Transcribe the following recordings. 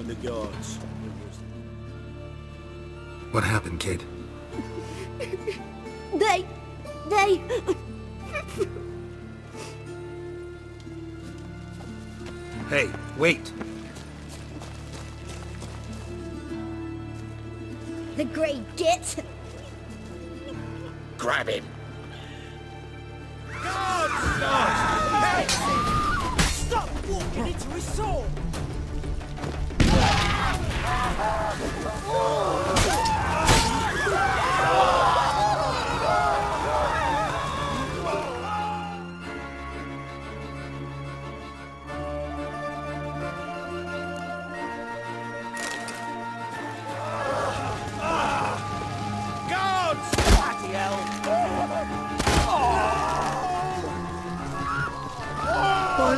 on the guards. What happened, kid? They... Hey, wait! The grey git! Grab him! Guards! Stop walking into his sword!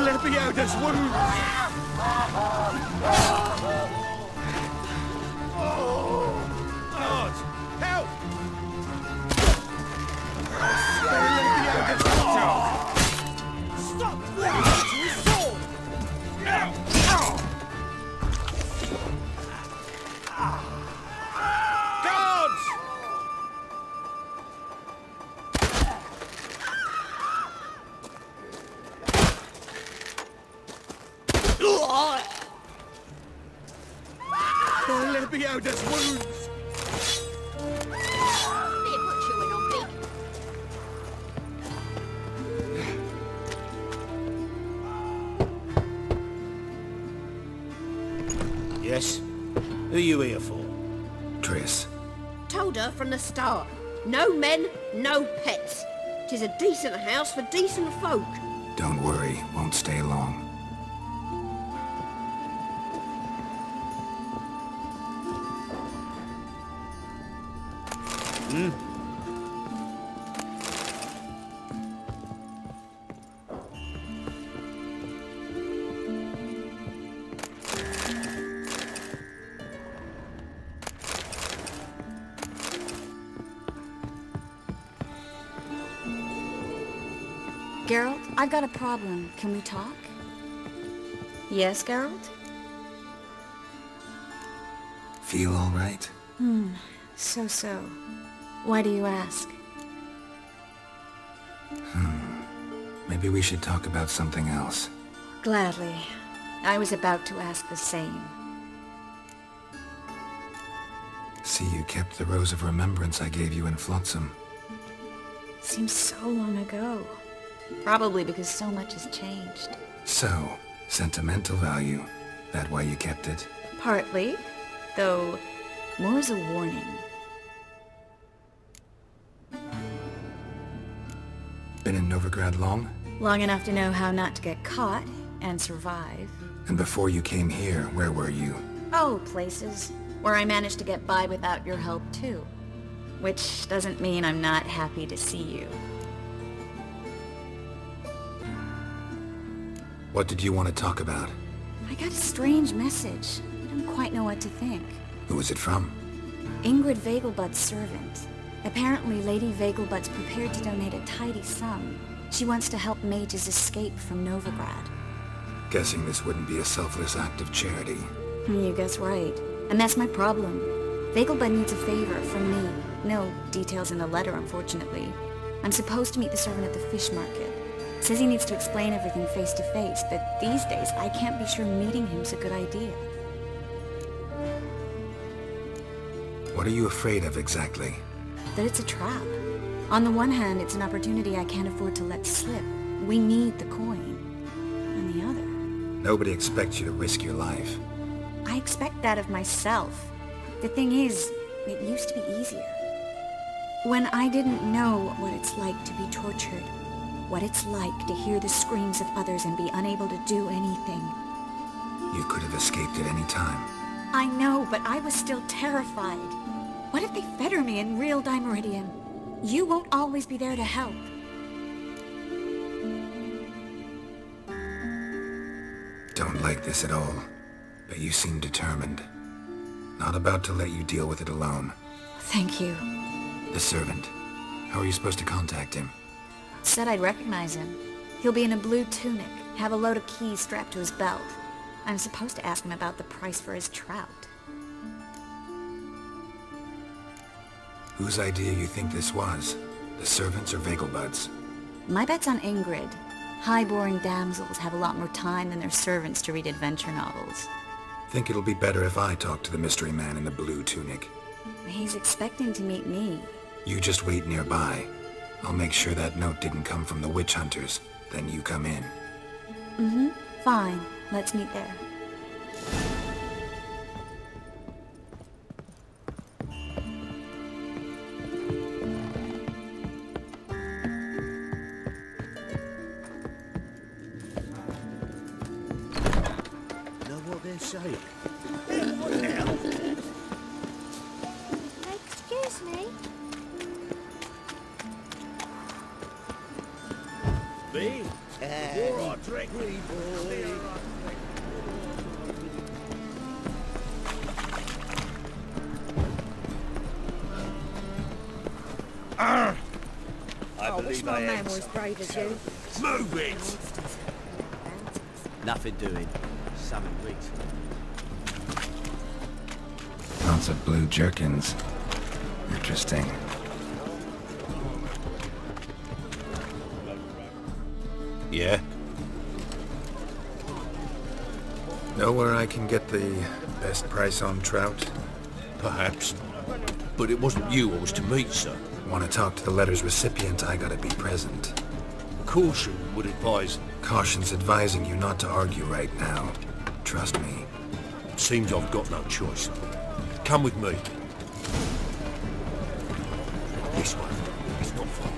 Let me out this wound! Aard, help! Let me out this dog! Stop walking into his sword! Guards! Let me out this wounds! They put chewing on me. Yes? Who are you here for? Triss. Told her from the start. No men, no pets. 'Tis a decent house for decent folk. Don't worry, won't stay long. Geralt, I've got a problem. Can we talk? Yes, Geralt? Feel all right? So. Why do you ask? Maybe we should talk about something else. Gladly. I was about to ask the same. See, you kept the Rose of Remembrance I gave you in Flotsam. Seems so long ago. Probably because so much has changed. So, sentimental value. That why you kept it? Partly, though more as a warning. Been in Novigrad long? Long enough to know how not to get caught and survive. And before you came here, where were you? Oh, places where I managed to get by without your help too. Which doesn't mean I'm not happy to see you. What did you want to talk about? I got a strange message. I don't quite know what to think. Who was it from? Ingrid VEGELBUD's servant. Apparently Lady VEGELBUD's prepared to donate a tidy sum. She wants to help mages escape from Novigrad. Guessing this wouldn't be a selfless act of charity. You guess right. And that's my problem. VEGELBUD needs a favor from me. No details in the letter, unfortunately. I'm supposed to meet the servant at the fish market. Says he needs to explain everything face to face, but these days I can't be sure meeting him's a good idea. What are you afraid of exactly? That it's a trap. On the one hand, it's an opportunity I can't afford to let slip. We need the coin. On the other... Nobody expects you to risk your life. I expect that of myself. The thing is, it used to be easier. When I didn't know what it's like to be tortured. What it's like to hear the screams of others and be unable to do anything. You could have escaped at any time. I know, but I was still terrified. What if they fetter me in real Dimeridium? You won't always be there to help. Don't like this at all, but you seem determined. Not about to let you deal with it alone. Thank you. The servant. How are you supposed to contact him? Said I'd recognize him. He'll be in a blue tunic, have a load of keys strapped to his belt. I'm supposed to ask him about the price for his trout. Whose idea you think this was? The servants or VEGELBUD's? My bet's on Ingrid. High-born damsels have a lot more time than their servants to read adventure novels. Think it'll be better if I talk to the mystery man in the blue tunic. He's expecting to meet me. You just wait nearby. I'll make sure that note didn't come from the witch hunters. Then you come in. Mm-hmm. Fine. Let's meet there. Know what they're saying? Excuse me? Me? You're our drink. I wish my man was as brave as you. Move it! Nothing doing. Something weeks. Lots of blue jerkins. Interesting. Yeah? Know where I can get the best price on trout? Perhaps. But it wasn't you I was to meet, sir. Want to talk to the letter's recipient, I gotta be present. Caution would advise. Caution's advising you not to argue right now. Trust me. Seems I've got no choice. Come with me. This way. It's not far.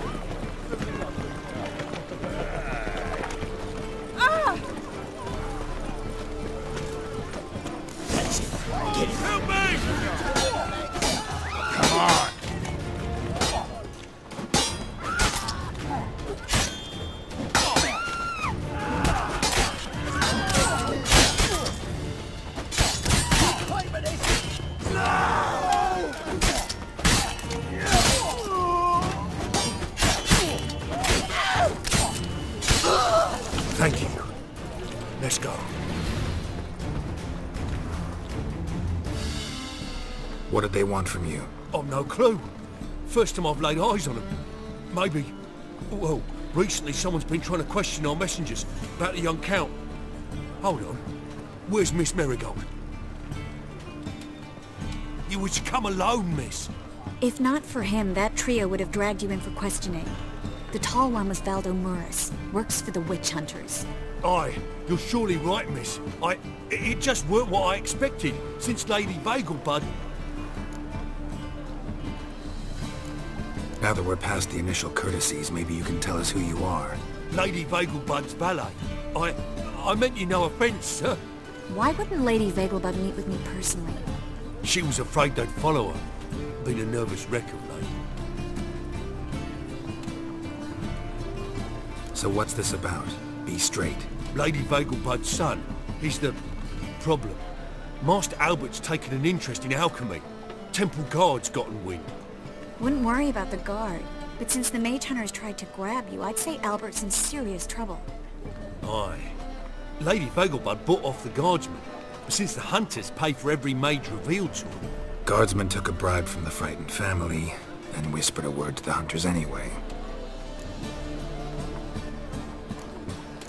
Help me! Come on! Thank you. Let's go. What did they want from you? I've no clue. First time I've laid eyes on them. Maybe... Well, recently someone's been trying to question our messengers about the young Count. Hold on. Where's Miss Marigold? You was to come alone, miss. If not for him, that trio would have dragged you in for questioning. The tall one was Valdo Murris, works for the witch hunters. Aye, you're surely right, miss. It just weren't what I expected, since Lady VEGELBUD... Now that we're past the initial courtesies, maybe you can tell us who you are. Lady VEGELBUD's valet. I meant you no offence, sir. Why wouldn't Lady VEGELBUD meet with me personally? She was afraid they'd follow her. Been a nervous wreck of late. So what's this about? Be straight. Lady VEGELBUD's son. He's the... problem. Master Albert's taken an interest in alchemy. Temple guards gotten wind. Wouldn't worry about the guard, but since the mage hunters tried to grab you, I'd say Albert's in serious trouble. Aye. Lady VEGELBUD bought off the guardsmen, since the hunters pay for every mage revealed to them. Guardsmen took a bribe from the frightened family, and whispered a word to the hunters anyway.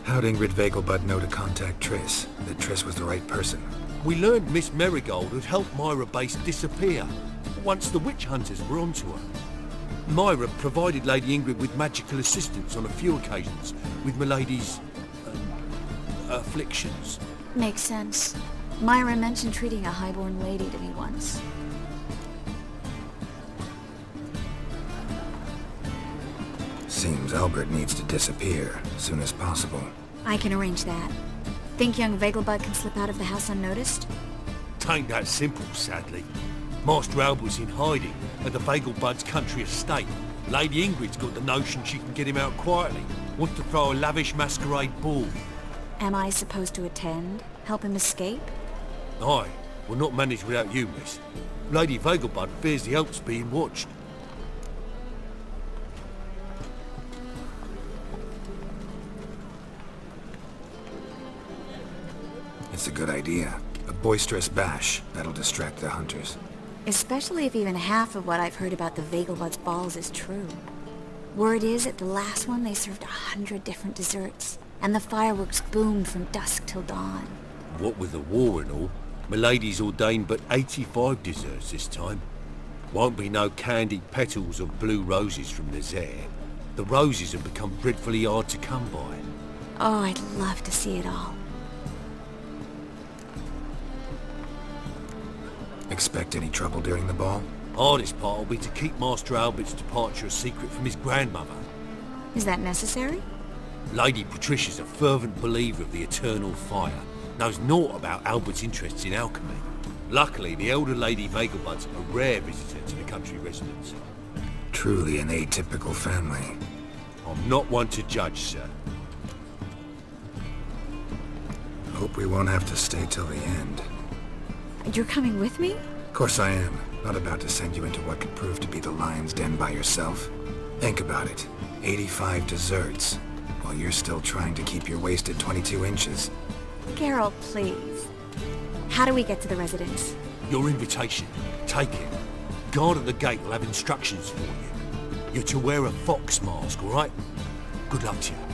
How'd Ingrid VEGELBUD know to contact Triss? That Triss was the right person? We learned Miss Marigold had helped Myra Base disappear, once the witch hunters were onto her. Myra provided Lady Ingrid with magical assistance on a few occasions, with Milady's... afflictions. Makes sense. Myra mentioned treating a highborn lady to me once. Seems Albert needs to disappear as soon as possible. I can arrange that. Think young VEGELBUD can slip out of the house unnoticed? Tain't that simple, sadly. Master Albert's in hiding at the VEGELBUD's country estate. Lady Ingrid's got the notion she can get him out quietly. Wants to throw a lavish masquerade ball. Am I supposed to attend? Help him escape? Aye, we'll not manage without you, miss. Lady VEGELBUD fears the Alps being watched. That's a good idea. A boisterous bash. That'll distract the hunters. Especially if even half of what I've heard about the VEGELBUD's balls is true. Word is, at the last one they served 100 different desserts, and the fireworks boomed from dusk till dawn. What with the war and all, Milady's ordained but 85 desserts this time. Won't be no candied petals or blue roses from the Zaire. The roses have become dreadfully hard to come by. Oh, I'd love to see it all. Expect any trouble during the ball? Hardest part will be to keep Master Albert's departure a secret from his grandmother. Is that necessary? Lady Patricia's a fervent believer of the eternal fire. Knows naught about Albert's interests in alchemy. Luckily, the elder Lady VEGELBUD's a rare visitor to the country residence. Truly an atypical family. I'm not one to judge, sir. Hope we won't have to stay till the end. You're coming with me? Of course I am. Not about to send you into what could prove to be the lion's den by yourself. Think about it. 85 desserts, while you're still trying to keep your waist at 22 inches. Geralt, please. How do we get to the residence? Your invitation. Take it. Guard at the gate will have instructions for you. You're to wear a fox mask, all right? Good luck to you.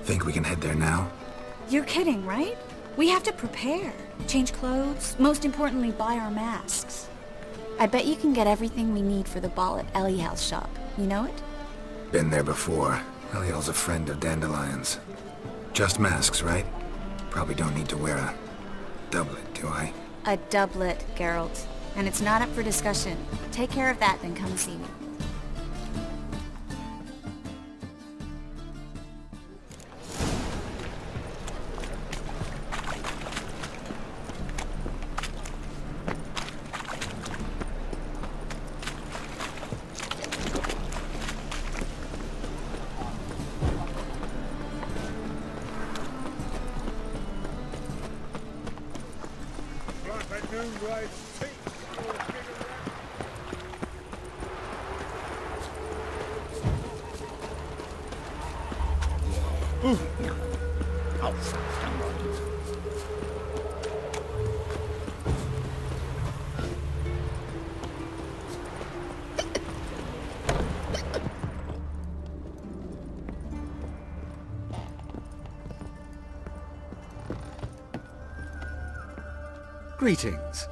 Think we can head there now? You're kidding, right? We have to prepare. Change clothes. Most importantly, buy our masks. I bet you can get everything we need for the ball at Eliel's shop. You know it? Been there before. Eliel's a friend of Dandelion's. Just masks, right? Probably don't need to wear a doublet, do I? A doublet, Geralt. And it's not up for discussion. Take care of that, then come see me. Greetings.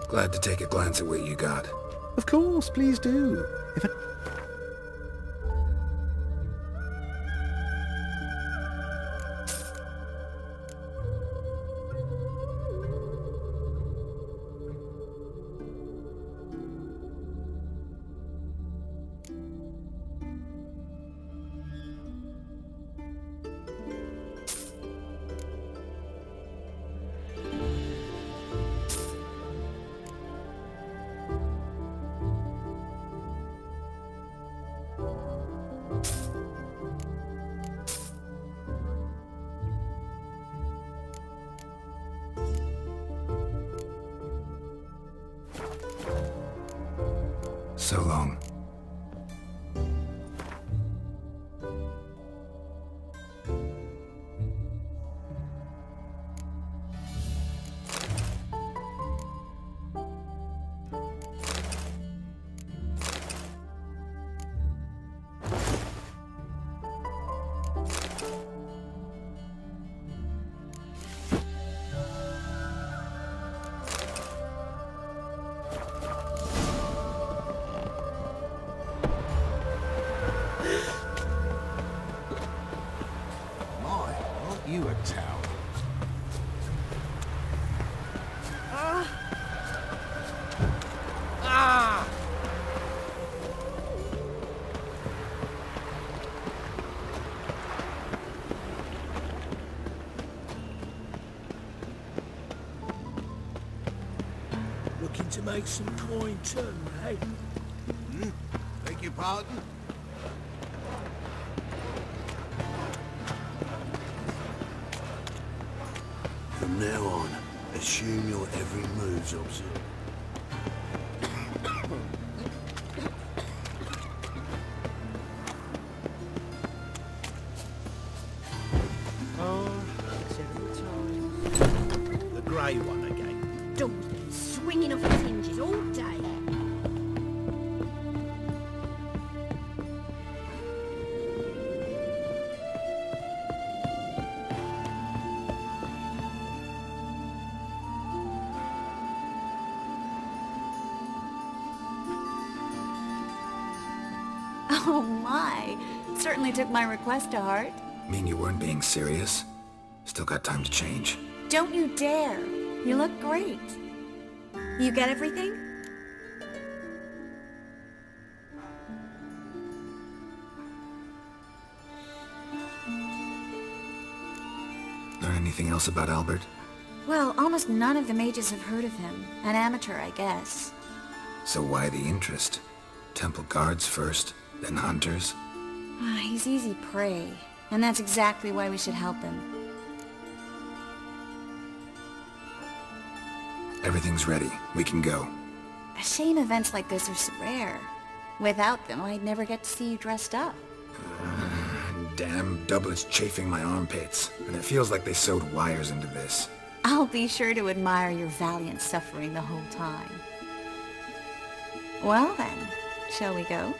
Glad to take a glance at what you got. Of course, please do. If So long. You a towel. Looking to make some coin too, eh? Beg your pardon? From now on, Assume your every move's observed. The grey one again. Door's been swinging off its hinges all day. Oh my! Certainly took my request to heart. Mean you weren't being serious? Still got time to change. Don't you dare! You look great. You get everything? Learn anything else about Albert? Well, almost none of the mages have heard of him. An amateur, I guess. So why the interest? Temple guards first, then hunters? He's easy prey, and that's exactly why we should help him. Everything's ready. We can go. A shame events like this are so rare. Without them, I'd never get to see you dressed up. Damn doublets chafing my armpits, and it feels like they sewed wires into this. I'll be sure to admire your valiant suffering the whole time. Well then, shall we go?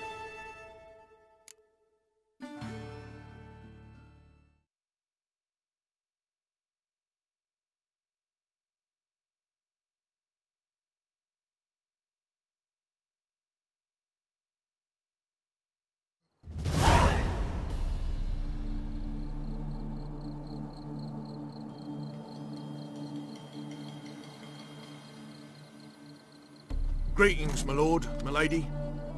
Greetings, my lord, my lady.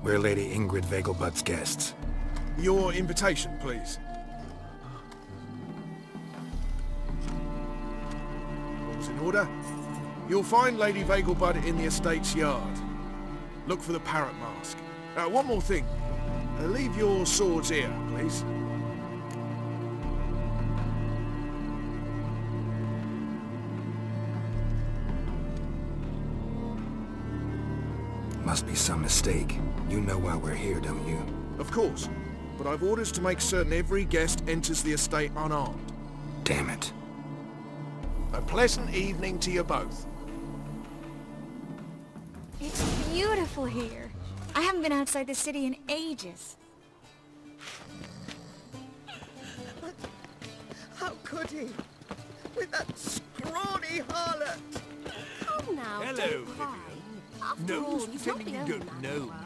We're Lady Ingrid VEGELBUD's guests. Your invitation, please. All's in order. You'll find Lady VEGELBUD in the estate's yard. Look for the parrot mask. One more thing. Leave your swords here, please. Must be some mistake. You know why we're here, don't you? Of course. But I've orders to make certain every guest enters the estate unarmed. Damn it. A pleasant evening to you both. It's beautiful here. I haven't been outside the city in ages. How could he? With that scrawny harlot! Oh, now, Hello, don't cry. After all, Gnomes he's not pretending the you only don't man in the know. world.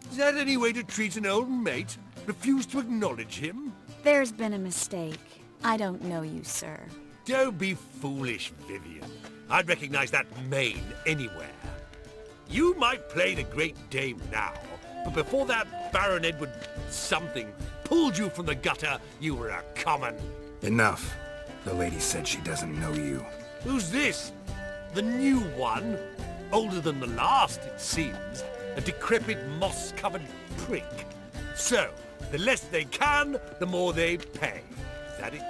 Is that any way to treat an old mate? Refuse to acknowledge him? There's been a mistake. I don't know you, sir. Don't be foolish, Vivian. I'd recognize that mane anywhere. You might play the Great Dame now, but before that Baron Edward something pulled you from the gutter, you were a common. Enough. The lady said she doesn't know you. Who's this? The new one? Older than the last, it seems. A decrepit, moss-covered prick. So, the less they can, the more they pay. Is that it?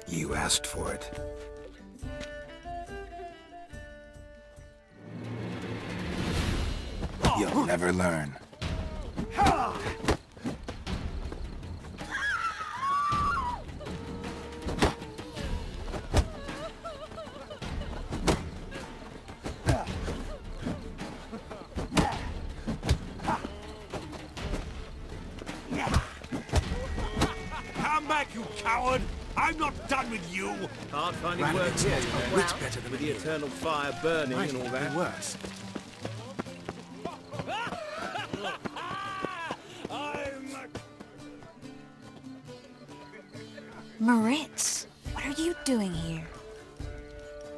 You asked for it. You'll never learn. Come back, you coward! I'm not done with you! Hard finding work here, you know. Which better than With the eternal fire burning and all that. Worse. Moritz, what are you doing here?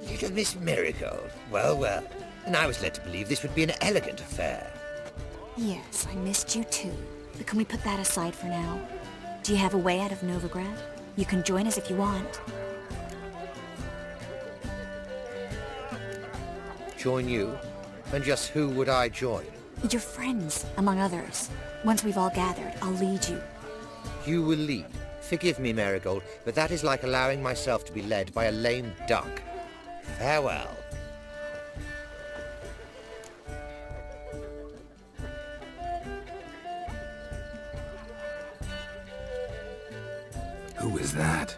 Little Miss Marigold. Well, well. And I was led to believe this would be an elegant affair. Yes, I missed you too. But can we put that aside for now? Do you have a way out of Novigrad? You can join us if you want. Join you? And just who would I join? Your friends, among others. Once we've all gathered, I'll lead you. You will lead. Forgive me, Marigold, but that is like allowing myself to be led by a lame duck. Farewell. Who is that?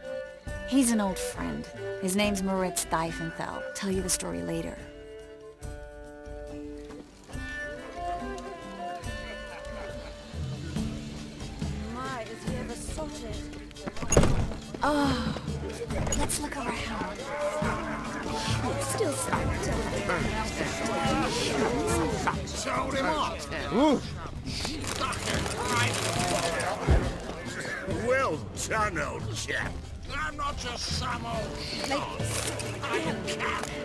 He's an old friend. His name's Moritz Diefenthal. Tell you the story later. My, is he ever sorted? Oh, let's look around. Still stuck. Sold him off. Well done, old chap. I'm not just some old shot. I am Captain.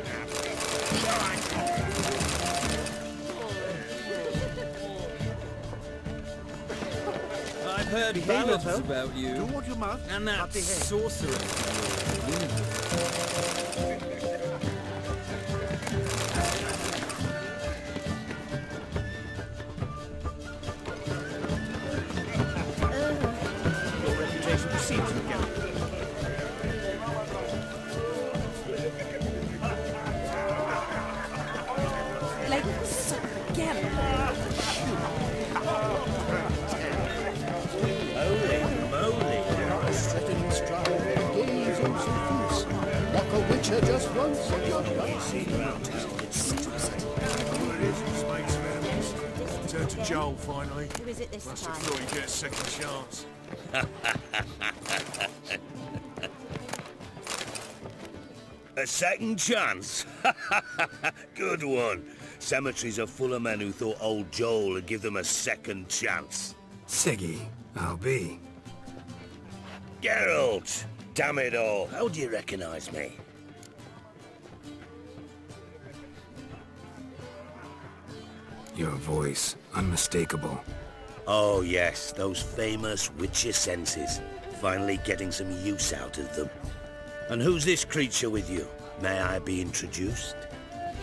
I've heard ballads about you. Do what you must. And that sorcerer. Your reputation precedes you, Geralt. Like again. Holy moly. Setting in stride, gaze on some feast. Like a witcher just once and you're done. Turn to Joel, finally. Who is it this Must time? have thought he'd get a second chance. A second chance? Good one. Cemeteries are full of men who thought old Joel would give them a second chance. Siggy, I'll be. Geralt! Damn it all. How do you recognize me? Your voice, unmistakable. Oh yes, those famous witcher senses. Finally getting some use out of them. And who's this creature with you? May I be introduced?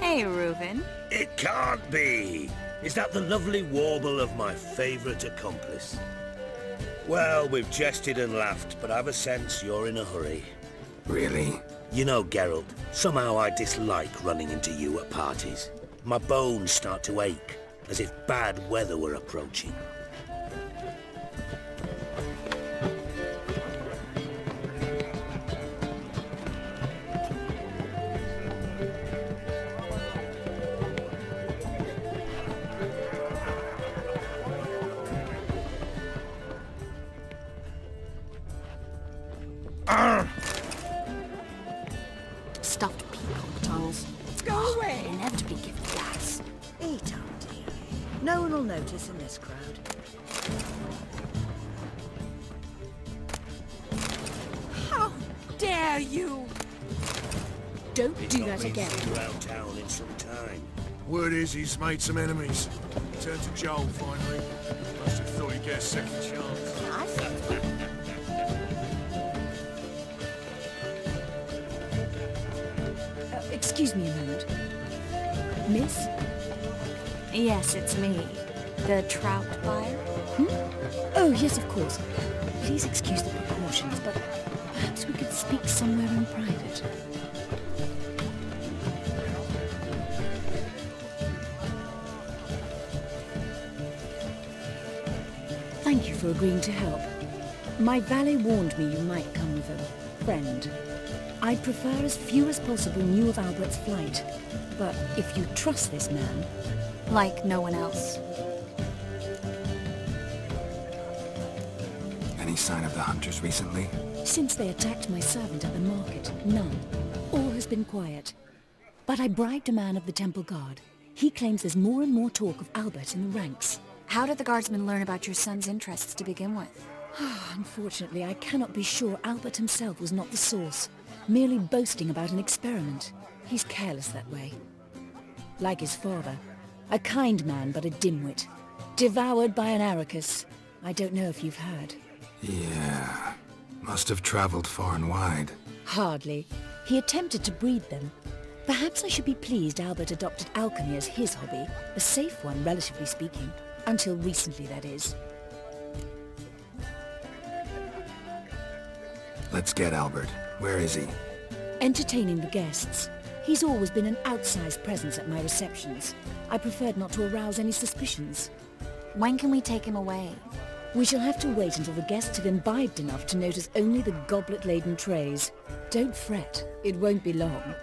Hey, Reuben. It can't be! Is that the lovely warble of my favourite accomplice? Well, we've jested and laughed, but I've a sense you're in a hurry. Really? You know, Geralt, somehow I dislike running into you at parties. My bones start to ache, as if bad weather were approaching. Stuffed peacock tongues. Go away! Inevitably give gas. Eat up, dear. No one will notice in this crowd. How dare you! Don't do that again. Around town in some time. Word is he's made some enemies. Turn to Joel, finally. Must have thought he'd get a second chance. Excuse me a moment. Miss? Yes, it's me. The trout buyer? Oh, yes, of course. Please excuse the precautions, but perhaps we could speak somewhere in private. Thank you for agreeing to help. My valet warned me you might come with a friend. I'd prefer as few as possible knew of Albert's flight. But if you trust this man... Like no one else. Any sign of the hunters recently? Since they attacked my servant at the market, none. All has been quiet. But I bribed a man of the Temple Guard. He claims there's more and more talk of Albert in the ranks. How did the guardsmen learn about your son's interests to begin with? Unfortunately, I cannot be sure Albert himself was not the source. Merely boasting about an experiment. He's careless that way. Like his father. A kind man, but a dimwit. Devoured by an Arrakis. I don't know if you've heard. Yeah. Must have traveled far and wide. Hardly. He attempted to breed them. Perhaps I should be pleased Albert adopted alchemy as his hobby. A safe one, relatively speaking. Until recently, that is. Let's get Albert. Where is he? Entertaining the guests. He's always been an outsized presence at my receptions. I preferred not to arouse any suspicions. When can we take him away? We shall have to wait until the guests have imbibed enough to notice only the goblet-laden trays. Don't fret, it won't be long.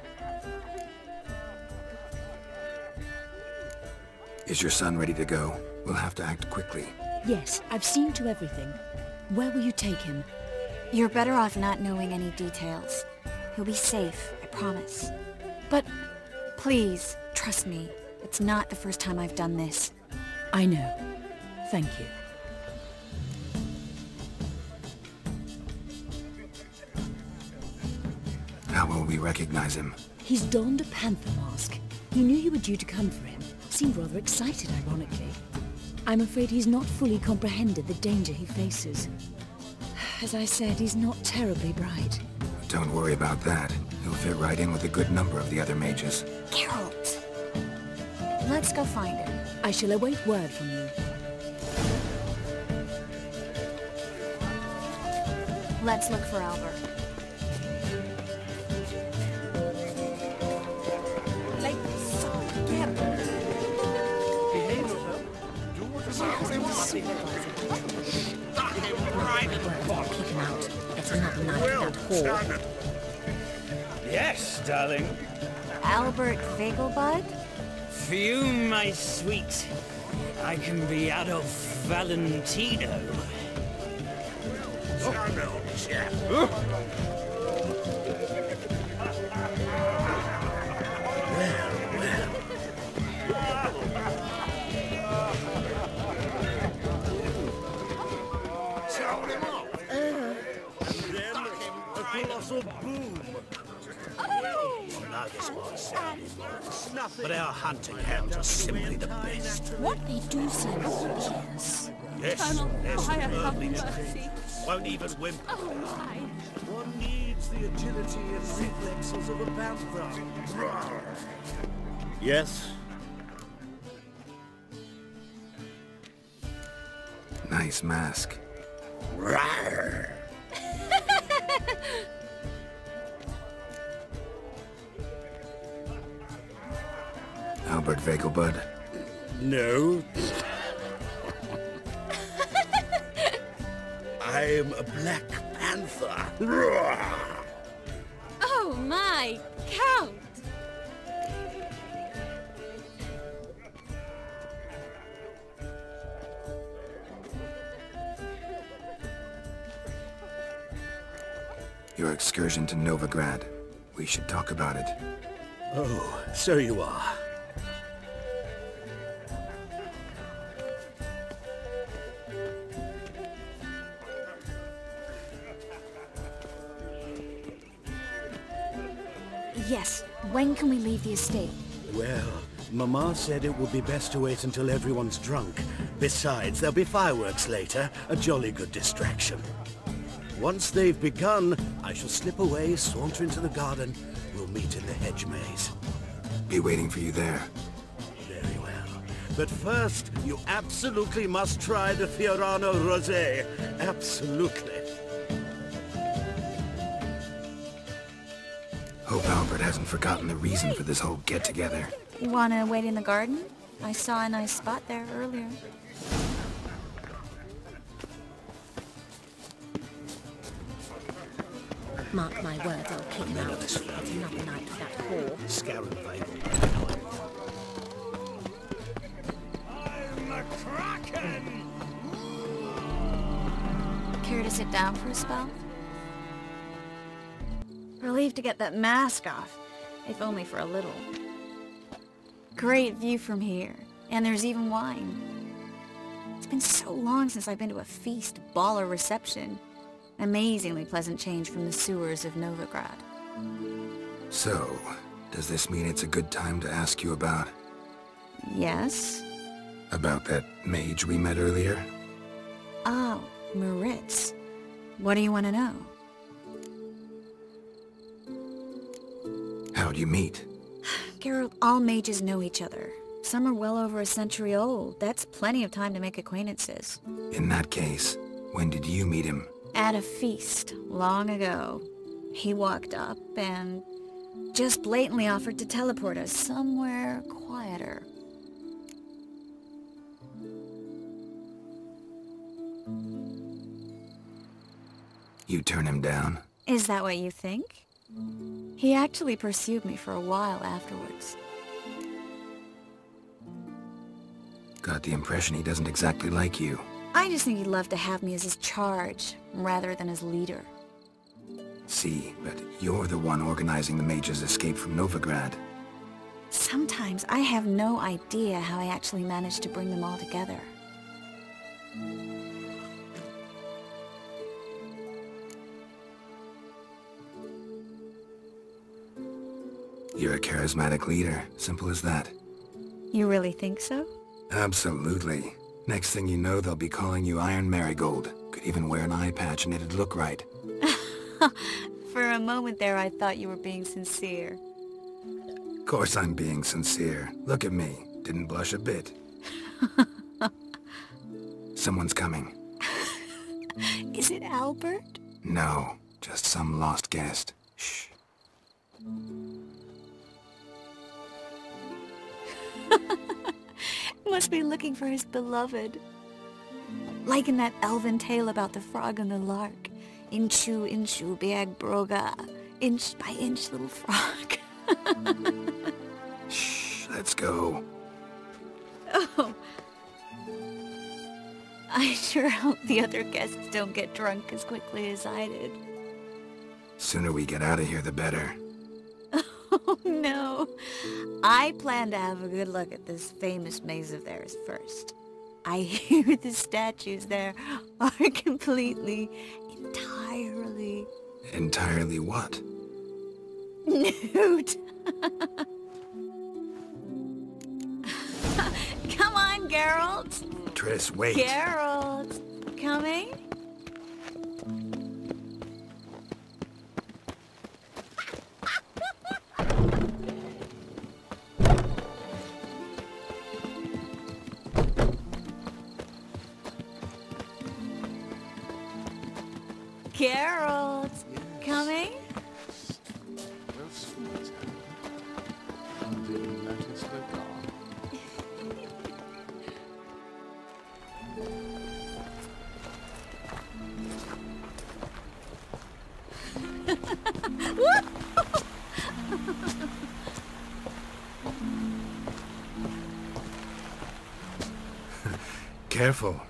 Is your son ready to go? We'll have to act quickly. Yes, I've seen to everything. Where will you take him? You're better off not knowing any details. He'll be safe, I promise. But... Please, trust me. It's not the first time I've done this. I know. Thank you. How will we recognize him? He's donned a panther mask. He knew you were due to come for him. Seemed rather excited, ironically. I'm afraid he's not fully comprehended the danger he faces. As I said, he's not terribly bright. Don't worry about that. He'll fit right in with a good number of the other mages. Geralt! Let's go find him. I shall await word from you. Let's look for Albert. Keep him out. It's another night without whore. Yes, darling. Albert VEGELBUD? Fume, my sweet. I can be Adolf Valentino. But our hunting hounds are simply the best. What they do seem yes. Yes, there's early mercy. Won't even whimper. One needs the agility and reflexes of a panther. Yes? Nice mask. Rawr. Albert VEGELBUD? No. I'm a Black Panther. Oh my, Count! Your excursion to Novigrad. We should talk about it. Oh, so you are. Yes, when can we leave the estate? Well, Mama said it would be best to wait until everyone's drunk. Besides, there'll be fireworks later, a jolly good distraction. Once they've begun, I shall slip away, saunter into the garden. We'll meet in the hedge maze. Be waiting for you there. Very well. But first, you absolutely must try the Fiorano Rosé. Absolutely. Hope Albert hasn't forgotten the reason for this whole get-together. You wanna wait in the garden? I saw a nice spot there earlier. Mark my words, I'll kick him out. It's another night with that whore. Scarab Vale. I'm a kraken! Care to sit down for a spell? Relieved to get that mask off, if only for a little. Great view from here, and there's even wine. It's been so long since I've been to a feast, ball, or reception. Amazingly pleasant change from the sewers of Novigrad. So, does this mean it's a good time to ask you about... Yes? About that mage we met earlier? Oh, Maritz. What do you want to know? How'd you meet? Geralt, all mages know each other. Some are well over a century old. That's plenty of time to make acquaintances. In that case, when did you meet him? At a feast, long ago, he walked up and just blatantly offered to teleport us somewhere quieter. You turn him down? Is that what you think? He actually pursued me for a while afterwards. Got the impression he doesn't exactly like you. I just think he'd love to have me as his charge, rather than his leader. See, but you're the one organizing the mage's escape from Novigrad. Sometimes I have no idea how I actually managed to bring them all together. You're a charismatic leader. Simple as that. You really think so? Absolutely. Next thing you know, they'll be calling you Iron Marigold. Could even wear an eye patch and it'd look right. For a moment there, I thought you were being sincere. Of course I'm being sincere. Look at me. Didn't blush a bit. Someone's coming. Is it Albert? No, just some lost guest. Shh. Must be looking for his beloved. Like in that elven tale about the frog and the lark. Inchu, inchu, biag broga. Inch by inch, little frog. Shh, let's go. Oh. I sure hope the other guests don't get drunk as quickly as I did. Sooner we get out of here, the better. Oh, no. I plan to have a good look at this famous maze of theirs first. I hear the statues there are completely, entirely... Entirely what? Nude. Come on, Geralt. Triss, wait. Geralt. Coming? Geralt, coming? Well, sweet. And didn't notice her gone. Careful.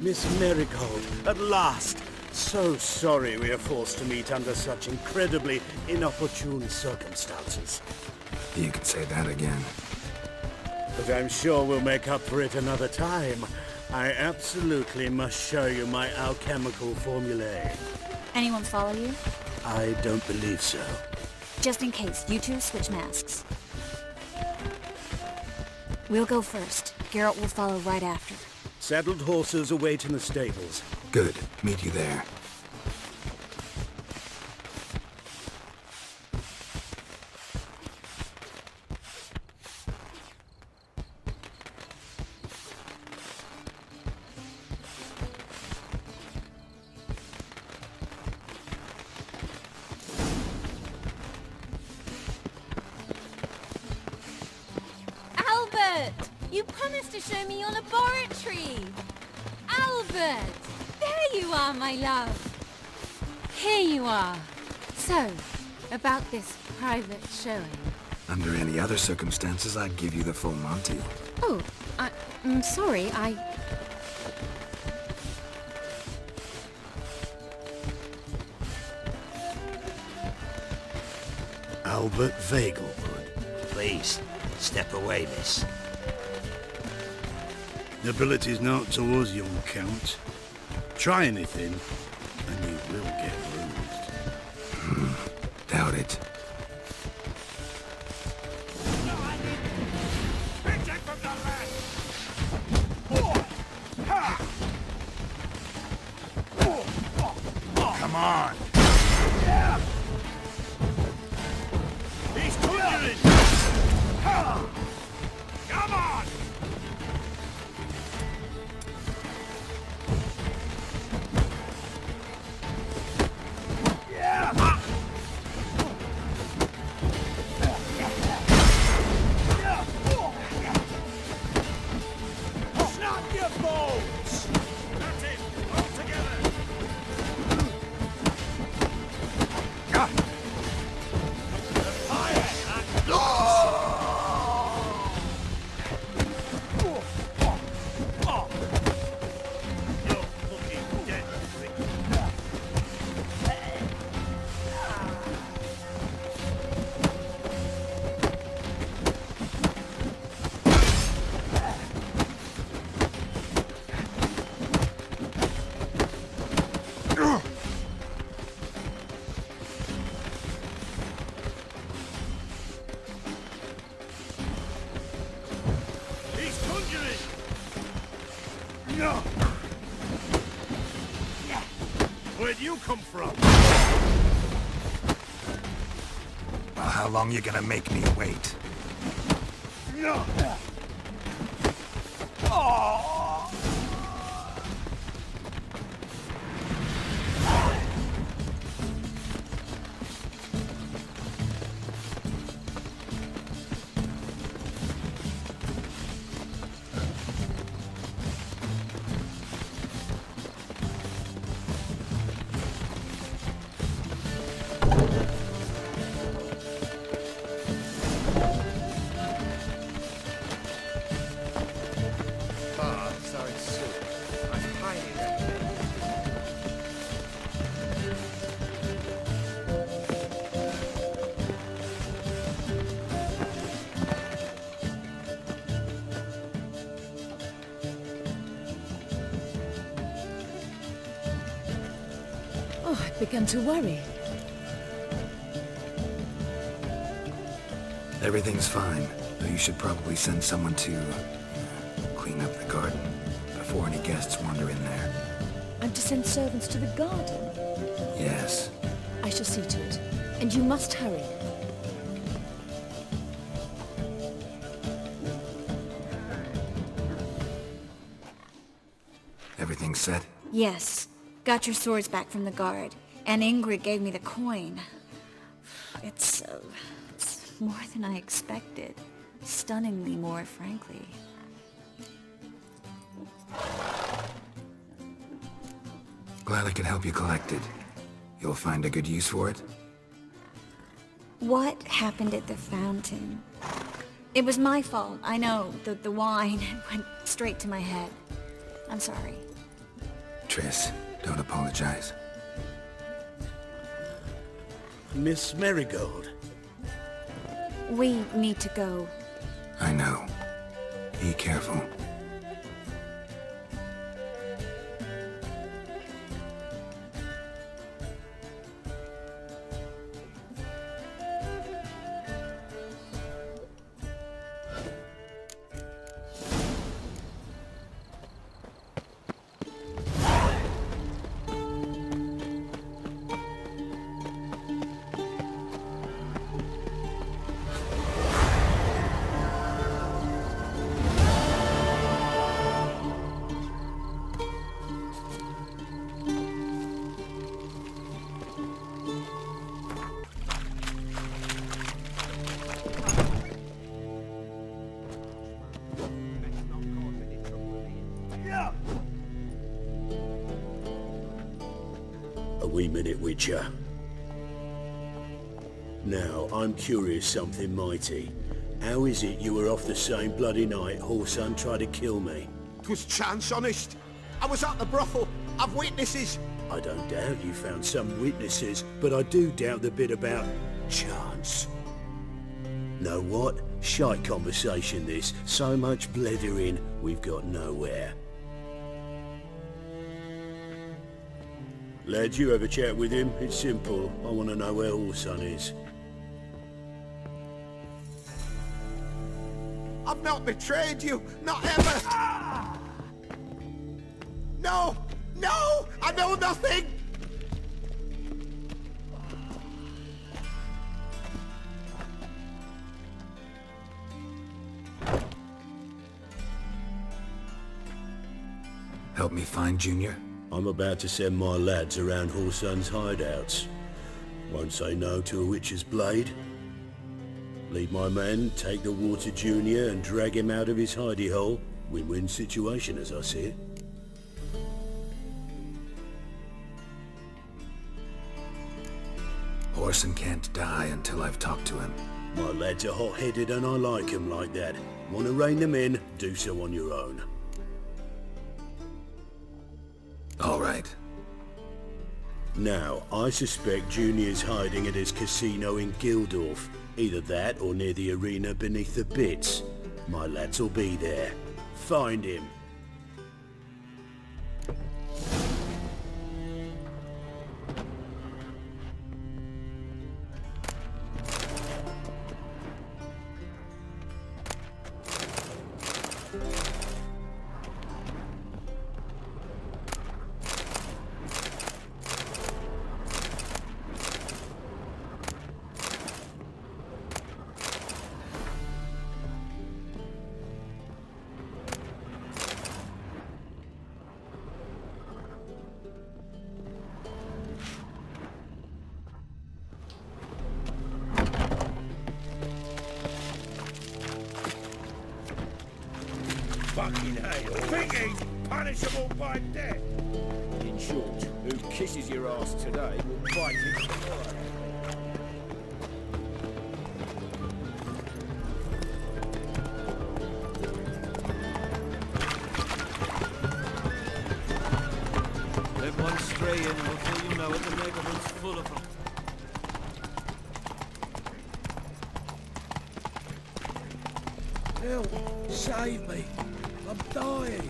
Miss Marigold, at last! So sorry we are forced to meet under such incredibly inopportune circumstances. You could say that again. But I'm sure we'll make up for it another time. I absolutely must show you my alchemical formulae. Anyone follow you? I don't believe so. Just in case, you two switch masks. We'll go first. Geralt will follow right after. Saddled horses await in the stables. Good. Meet you there. You promised to show me your laboratory! Albert! There you are, my love! Here you are. So, about this private showing. Under any other circumstances, I'd give you the full Monty. Oh, I'm sorry, Albert VEGELBUD. Please, step away, miss. Nobility's not towards young Count. Try anything, and you will get bruised. right. Come on! He's conjuring! Come on! Snap your balls! That's it! All together! Where'd you come from? Well, how long you gonna make me wait? No. Oh, I've begun to worry. Everything's fine, though you should probably send someone to clean up the garden before any guests wander in there. I'm to send servants to the garden? Yes. I shall see to it. And you must hurry. Everything set? Yes. Got your swords back from the guard. And Ingrid gave me the coin. It's more than I expected. Stunningly more, frankly. Glad I could help you collect it. You'll find a good use for it? What happened at the fountain? It was my fault, I know. The wine went straight to my head. I'm sorry. Triss, don't apologize. Miss Marigold. We need to go. I know. Be careful. A wee minute, Witcher. Now, I'm curious something mighty. How is it you were off the same bloody night Whoreson tried to kill me? 'Twas chance, honest. I was at the brothel. I've witnesses. I don't doubt you found some witnesses, but I do doubt the bit about chance. Know what? Shite conversation this. So much blethering, we've got nowhere. Lad, you have a chat with him. It's simple. I want to know where Whoreson is. I've not betrayed you, not ever! No! No! I know nothing! Help me find Junior? I'm about to send my lads around Whoreson's hideouts. Won't say no to a witch's blade. Lead my men, take the water Junior and drag him out of his hidey hole. Win-win situation as I see it. Whoreson can't die until I've talked to him. My lads are hot-headed and I like 'em like that. Want to rein them in, do so on your own. All right. Now, I suspect Junior's hiding at his casino in Gildorf. Either that or near the arena beneath the bits. My lads will be there. Find him. Fucking hell. Think he's punishable by death. In short, who kisses your ass today will bite it tomorrow. Everyone's straying, and before you know it, the neighborhood's full of them. Help! Save me! I'm dying!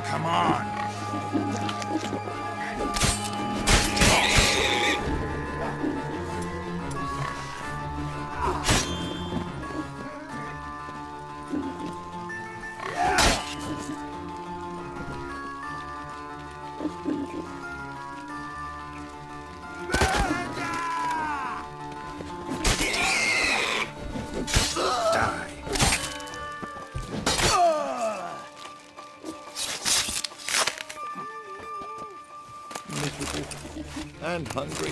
Come on! And hungry.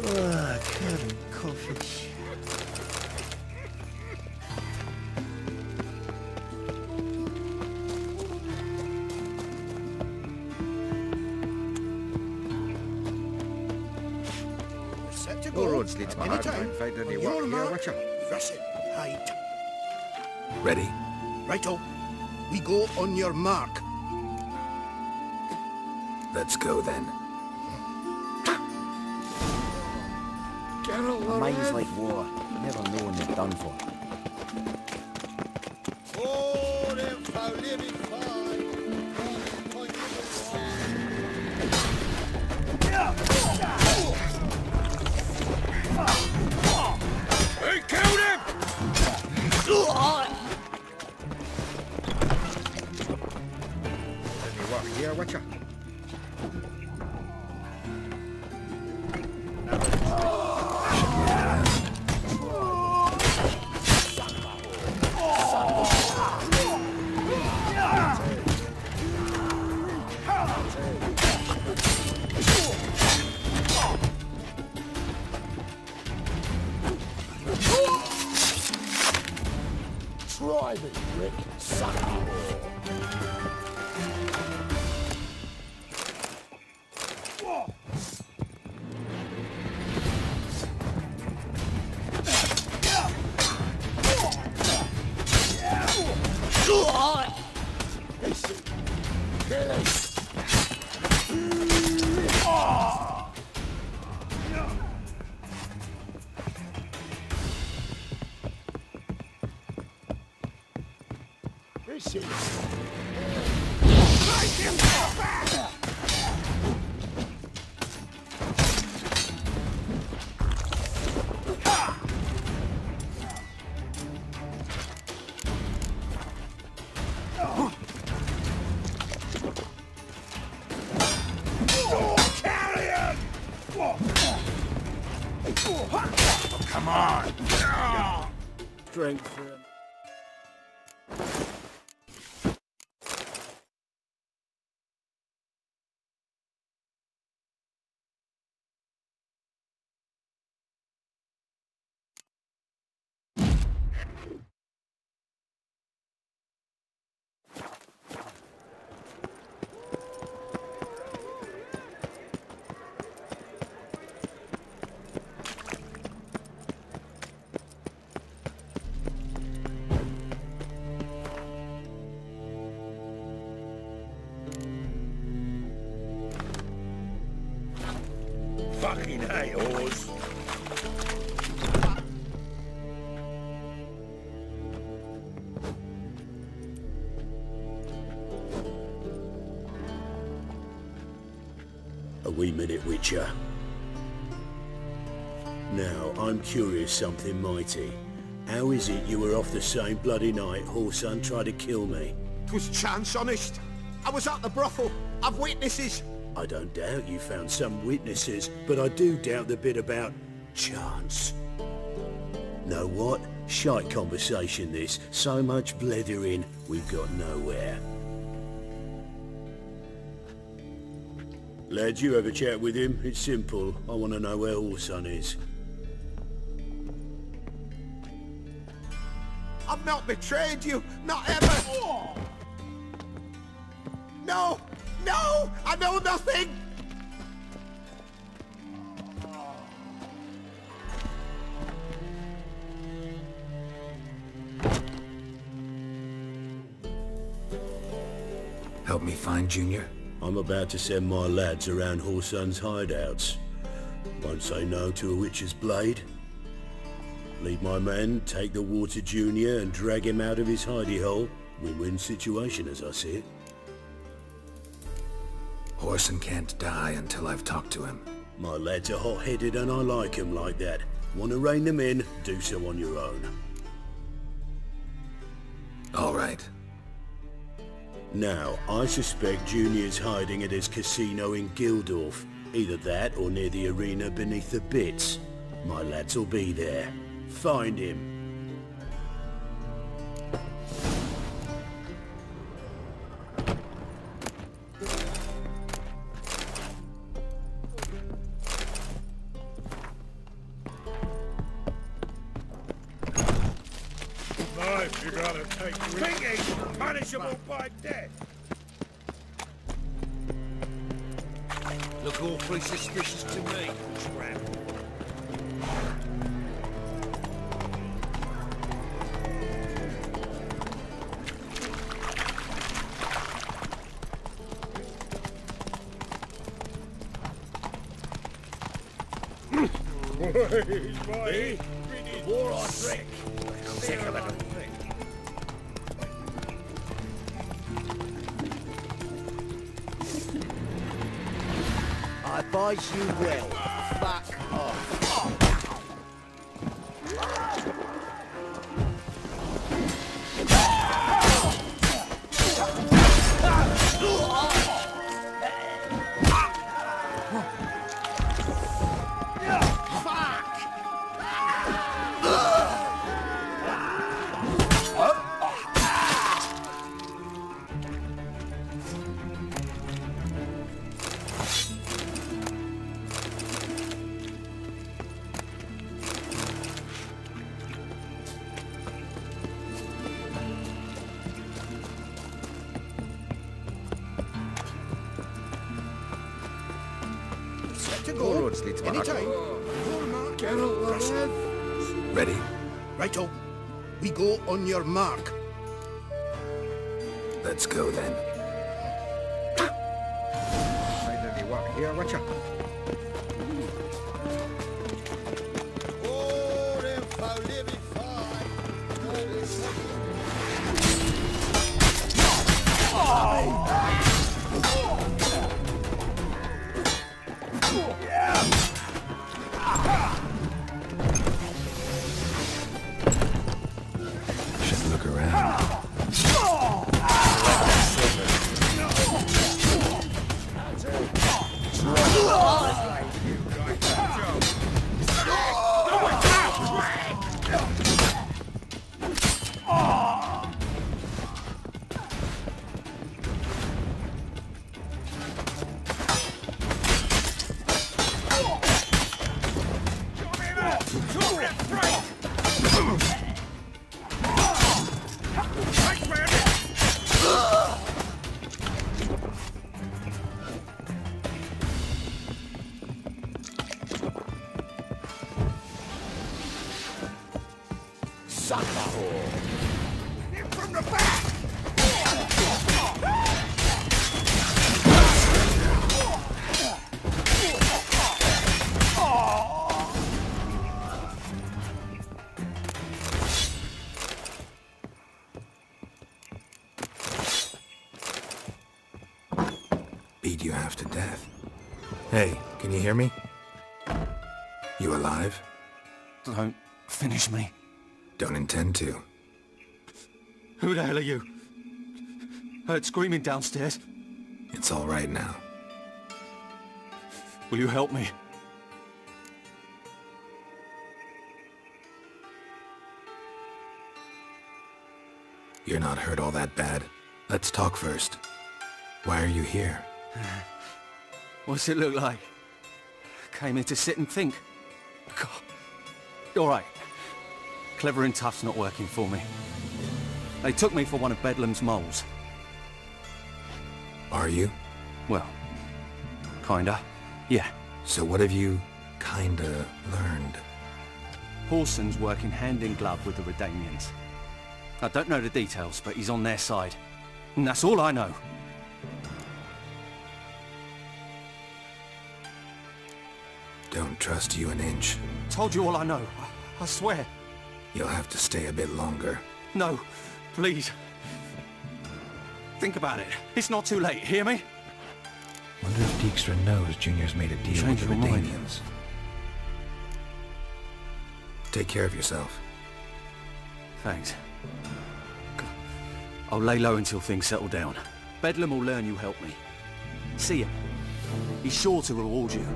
Kevin, coffee. Set to All go. roads lead to my hard Anytime. time. Find any On work your here, mark. watch out. Rush it. Height. Ready? Righto. We go on your mark. Let's go then. Geralt of Mine's Rivia. like war. Never know when they're done for. Oh, them foul living He killed him! Any work here, watch out. Try me, Rick. Suck it. Come on! Strength for him. Fucking hey, Oars. A wee minute, Witcher. Now, I'm curious something mighty. How is it you were off the same bloody night Whoreson tried to kill me? 'Twas chance, honest. I was at the brothel. I've witnesses. I don't doubt you found some witnesses, but I do doubt the bit about chance. Know what? Shite conversation this. So much blethering, we've got nowhere. Lads, you have a chat with him. It's simple. I want to know where Whoreson is. I've not betrayed you. Not ever. No! No! I know nothing! Help me find Junior? I'm about to send my lads around Whoreson's hideouts. Won't say no to a witch's blade. Lead my men, take the water Junior and drag him out of his hidey hole. Win-win situation as I see it. Whoreson can't die until I've talked to him. My lads are hot-headed and I like 'em like that. Want to rein them in? Do so on your own. All right. Now, I suspect Junior's hiding at his casino in Gildorf. Either that or near the arena beneath the bits. My lads will be there. Find him. Life you gotta take risks. Punishable by death. Look awfully suspicious to me, tramp. Me? War on Rick. Sick of it. I advise you well. Fuck off. Anytime. Ready? Righto. We go on your mark. Let's go then. Here, watcha. Should look around. Beat you half to death. Hey, can you hear me? You alive? Don't finish me. Don't intend to. Who the hell are you? Heard screaming downstairs. It's all right now. Will you help me? You're not hurt all that bad. Let's talk first. Why are you here? What's it look like? Came here to sit and think. God. All right. Clever and tough's not working for me. They took me for one of Bedlam's moles. Are you? Well, kinda. Yeah. So what have you kinda learned? Paulson's working hand in glove with the Redanians. I don't know the details, but he's on their side. And that's all I know. Don't trust you an inch. Told you all I know. I swear. You'll have to stay a bit longer. No, please. Think about it. It's not too late, hear me? Wonder if Dijkstra knows Junior's made a deal with the Redanians. Take care of yourself. Thanks. I'll lay low until things settle down. Bedlam will learn you helped me. See him. He's sure to reward you.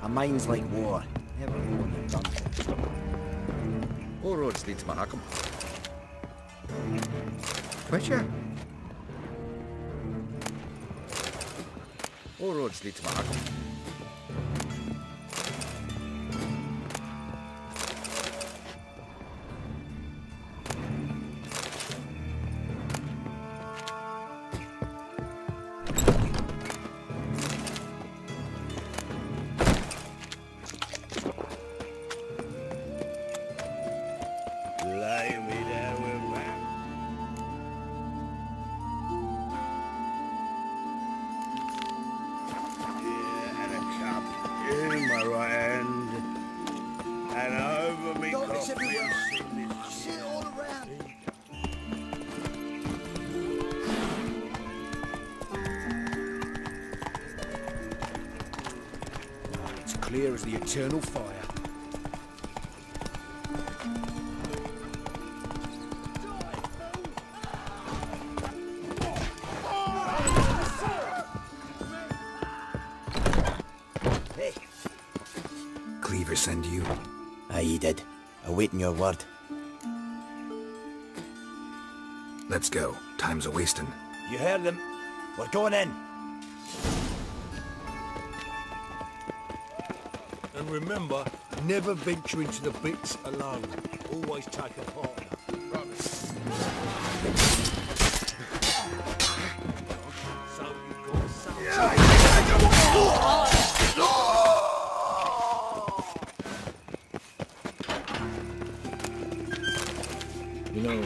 A mine's like war. Never know when you're done. All roads lead to Mahakam. Which? All roads lead to Mahakam. Clear as the eternal fire. Cleaver send you? Aye, he did. awaiting your word. Let's go. Time's a-wasting. You heard them. We're going in. And remember, never venture into the bits alone. Always take a partner. You know,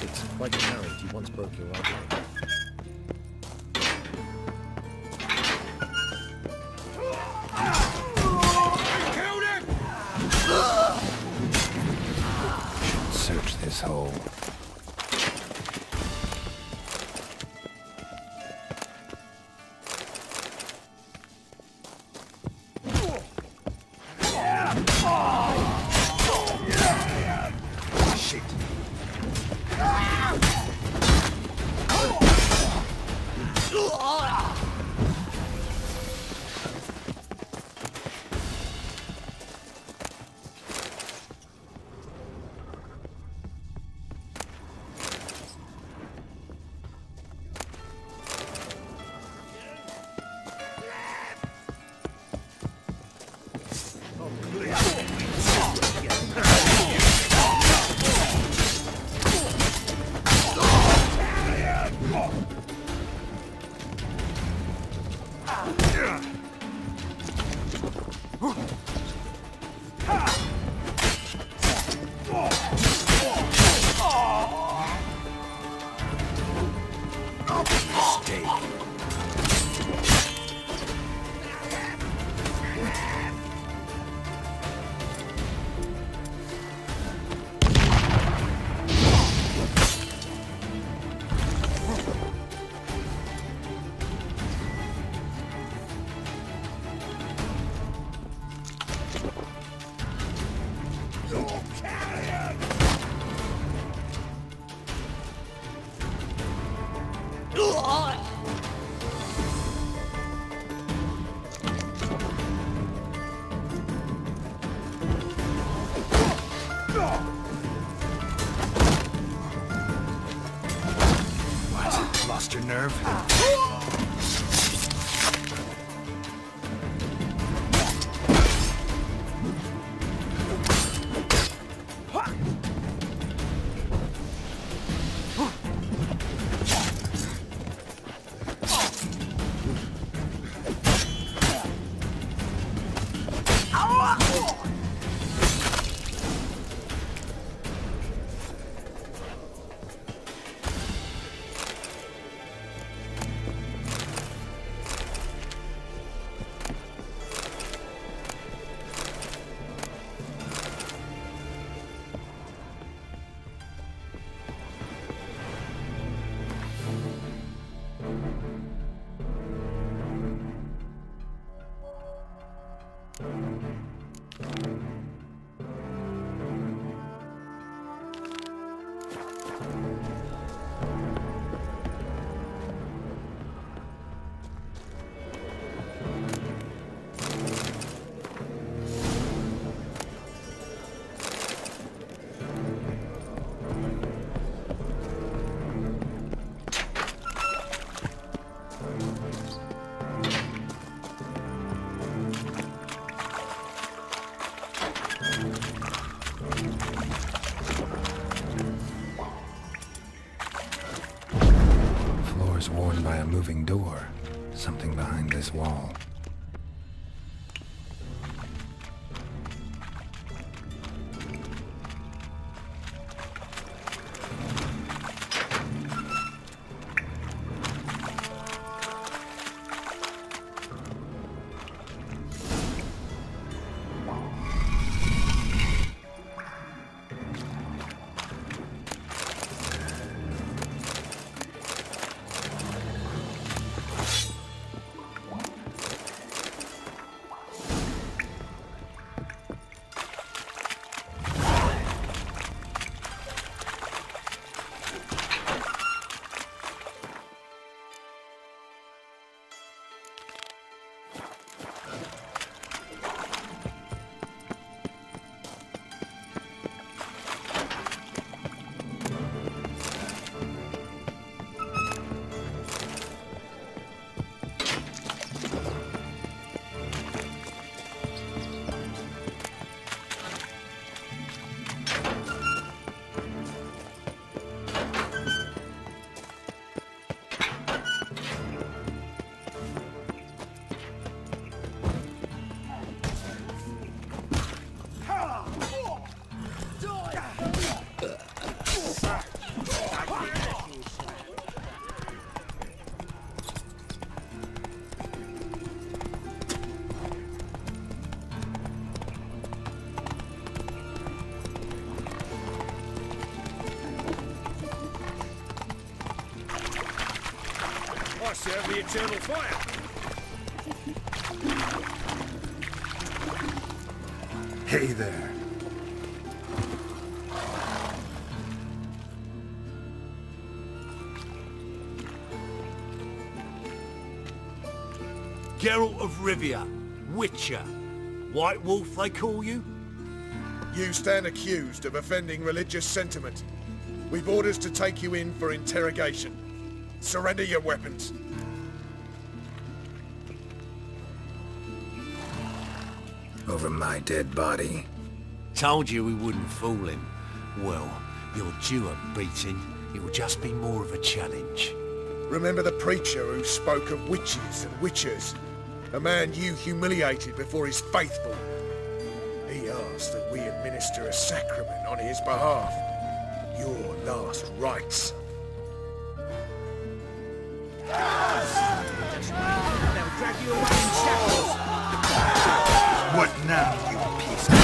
it's quite apparent you once broke your arm. Search this hole. What? Lost your nerve? Worn by a moving door. Something behind this wall. serve the eternal fire. Hey there. Geralt of Rivia, Witcher. White Wolf, they call you? You stand accused of offending religious sentiment. We've orders to take you in for interrogation. Surrender your weapons. Over my dead body. Told you we wouldn't fool him. Well, you're due a beating. It will just be more of a challenge. Remember the preacher who spoke of witches and witchers? A man you humiliated before his faithful. He asked that we administer a sacrament on his behalf. Your last rites. They'll drag you away in shackles. What now, you piece of...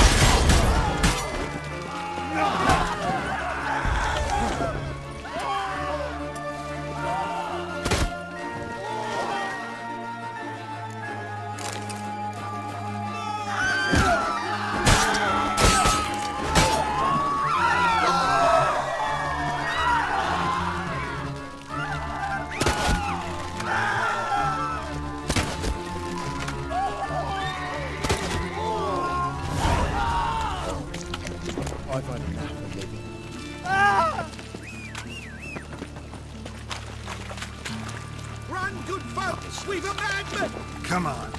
I've had enough of living. Run, good folks! We've a madman! Come on.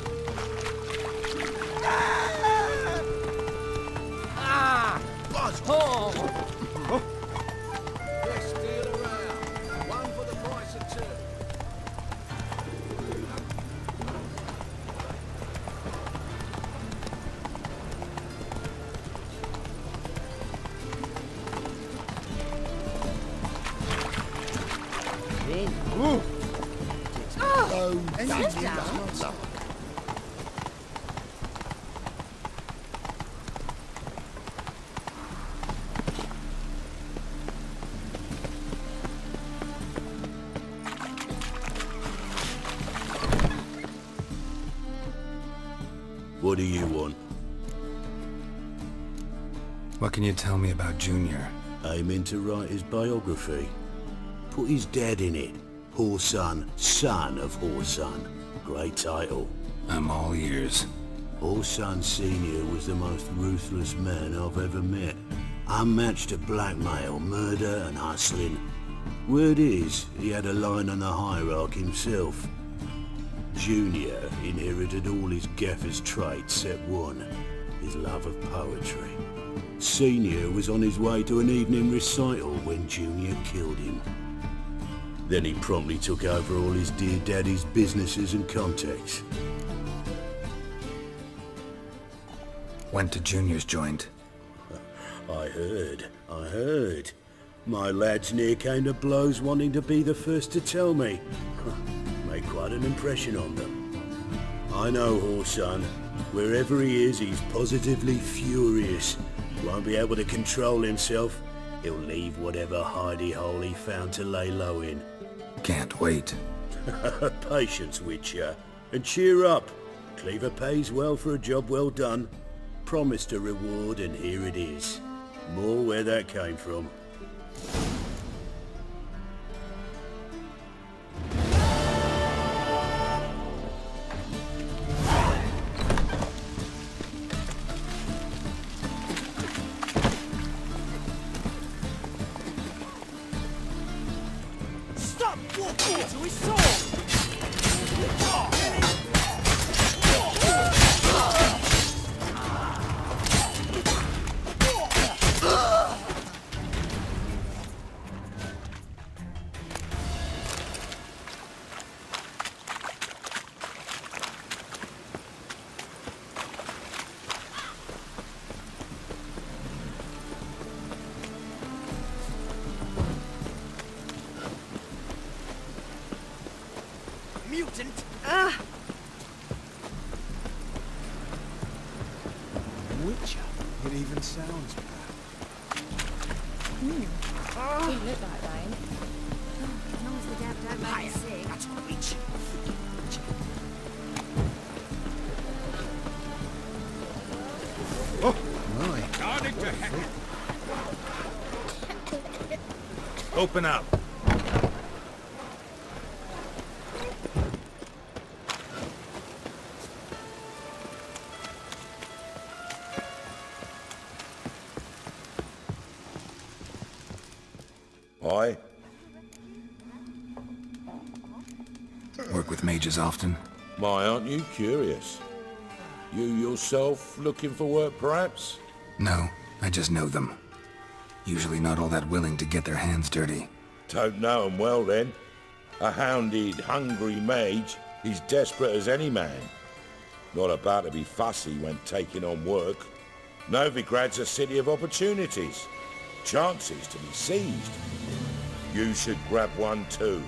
Buzz! Let's deal around. One for the price of two. What do you want? What can you tell me about Junior? Aiming to write his biography. Put his dad in it. Whoreson, son of Whoreson. Great title. I'm all ears. Whoreson Sr. was the most ruthless man I've ever met. Unmatched at blackmail, murder and hustling. Word is, he had a line on the hierarchy himself. Junior inherited all his gaffer's traits except one, his love of poetry. Senior was on his way to an evening recital when Junior killed him. Then he promptly took over all his dear daddy's businesses and contacts. Went to Junior's joint. I heard. My lads near came to blows wanting to be the first to tell me. Made quite an impression on them. I know Whoreson. Wherever he is, he's positively furious. Won't be able to control himself. He'll leave whatever hidey hole he found to lay low in. Can't wait. Patience, Witcher. And cheer up. Cleaver pays well for a job well done. Promised a reward, and here it is. More where that came from. Stop walking into his sword! Mutant! Witcher. It even sounds bad. Didn't look like rain. As long as the dad don't make me sick. That's what I mean. Oh, my. Open up. Aye? Work with mages often? Why, aren't you curious? You yourself looking for work, perhaps? No, I just know them. Usually not all that willing to get their hands dirty. Don't know 'em well, then. A hounded, hungry mage, he's desperate as any man. Not about to be fussy when taking on work. Novigrad's a city of opportunities. Chances to be seized. You should grab one too.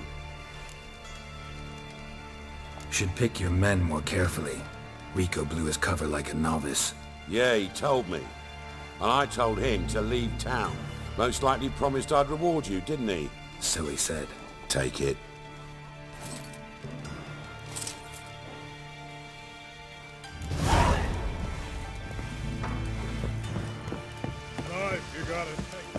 Should pick your men more carefully. Rico blew his cover like a novice. Yeah, he told me. And I told him to leave town. Most likely promised I'd reward you, didn't he? So he said. Take it. Knife, you gotta take.